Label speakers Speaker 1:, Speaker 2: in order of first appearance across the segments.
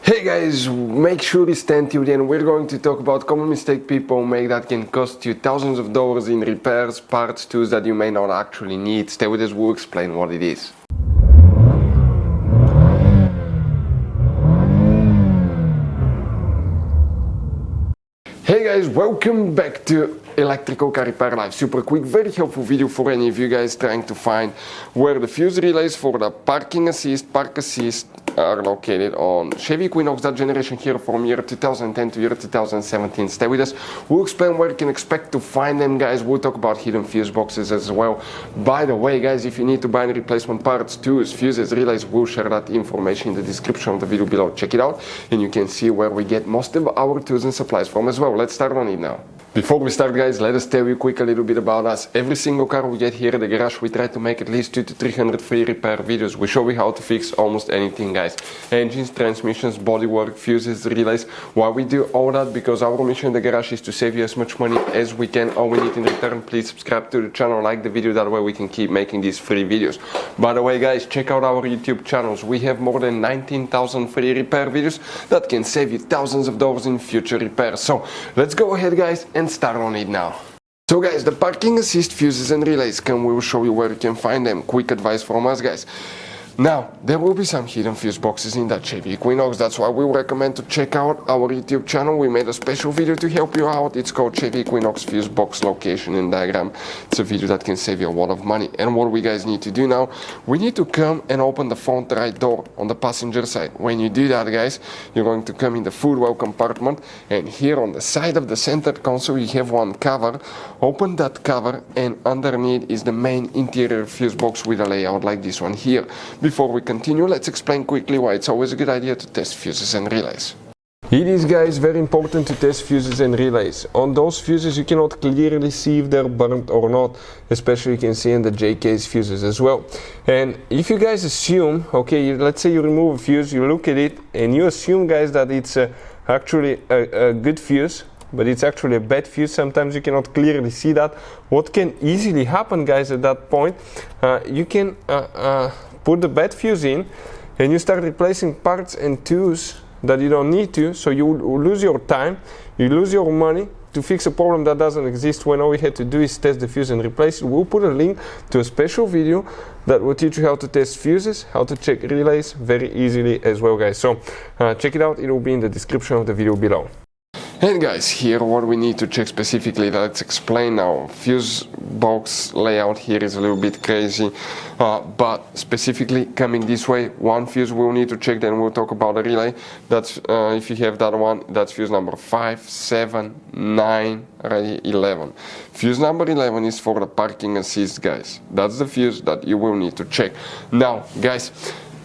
Speaker 1: Hey guys, make sure you stand till the end. We're going to talk about common mistake people make that can cost you thousands of dollars in repairs, parts, tools that you may not actually need. Stay with us, we'll explain what it is. Hey guys, welcome back to Electrical Car Repair Live. Super quick, very helpful video for any of you guys trying to find where the fuse relays for the parking assist, park assist are located on Chevy Equinox, that generation here from year 2010 to year 2017. Stay with us. We'll explain where you can expect to find them, guys. We'll talk about hidden fuse boxes as well. By the way, guys, if you need to buy any replacement parts, tools, fuses, relays, we'll share that information in the description of the video below. Check it out and you can see where we get most of our tools and supplies from as well. Let's start on it now. Before we start, guys, let us tell you quick a little bit about us. Every single car we get here at the garage, we try to make at least 200 to 300 free repair videos. We show you how to fix almost anything, guys. Engines, transmissions, bodywork, fuses, relays. Why we do all that? Because our mission in the garage is to save you as much money as we can. All we need in return, please subscribe to the channel, like the video, that way we can keep making these free videos. By the way, guys, check out our YouTube channels. We have more than 19,000 free repair videos that can save you thousands of dollars in future repairs. So let's go ahead, guys, and start on it now. So guys, the parking assist, fuses and relays, we will show you where you can find them. Quick advice from us, guys. Now, there will be some hidden fuse boxes in that Chevy Equinox. That's why we recommend to check out our YouTube channel. We made a special video to help you out. It's called Chevy Equinox Fuse Box Location and Diagram. It's a video that can save you a lot of money. And what we guys need to do now, we need to come and open the front right door on the passenger side. When you do that, guys, you're going to come in the footwell compartment, and here on the side of the center console you have one cover. Open that cover and underneath is the main interior fuse box with a layout like this one here. Before we continue, let's explain quickly why it's always a good idea to test fuses and relays. It is, guys, very important to test fuses and relays. On those fuses you cannot clearly see if they're burnt or not, especially you can see in the J-case fuses as well. And if you guys assume, okay, let's say you remove a fuse, you look at it and you assume, guys, that it's actually a good fuse, but it's actually a bad fuse. Sometimes you cannot clearly see that. What can easily happen, guys, at that point, you can put the bad fuse in and you start replacing parts and tools that you don't need to, so you lose your time, you lose your money to fix a problem that doesn't exist, when all we had to do is test the fuse and replace it. We'll put a link to a special video that will teach you how to test fuses, how to check relays very easily as well, guys. So check it out, it will be in the description of the video below. And guys, here what we need to check specifically, let's explain now. Fuse box layout here is a little bit crazy, but specifically coming this way, one fuse we'll need to check, then we'll talk about the relay. That's if you have that one, that's fuse number 5, 7, 9, right here, 11. Fuse number 11 is for the parking assist, guys. That's the fuse that you will need to check. Now, guys,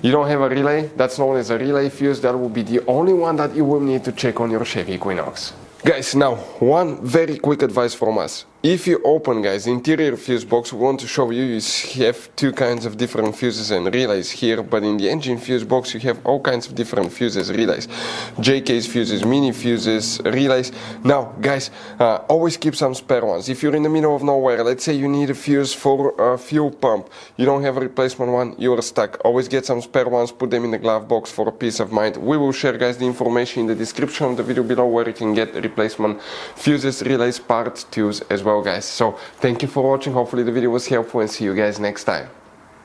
Speaker 1: you don't have a relay, that's known as a relay fuse. That will be the only one that you will need to check on your Chevy Equinox. Guys, now, one very quick advice from us. If you open, guys, the interior fuse box, we want to show you, you have two kinds of different fuses and relays here, but in the engine fuse box you have all kinds of different fuses, relays. J-case fuses, mini fuses, relays. Now, guys, always keep some spare ones. If you're in the middle of nowhere, let's say you need a fuse for a fuel pump, you don't have a replacement one, you're stuck. Always get some spare ones, put them in the glove box for a peace of mind. We will share, guys, the information in the description of the video below where you can get replacement fuses, relays, parts, tools as well, guys. So thank you for watching. Hopefully the video was helpful and see you guys next time.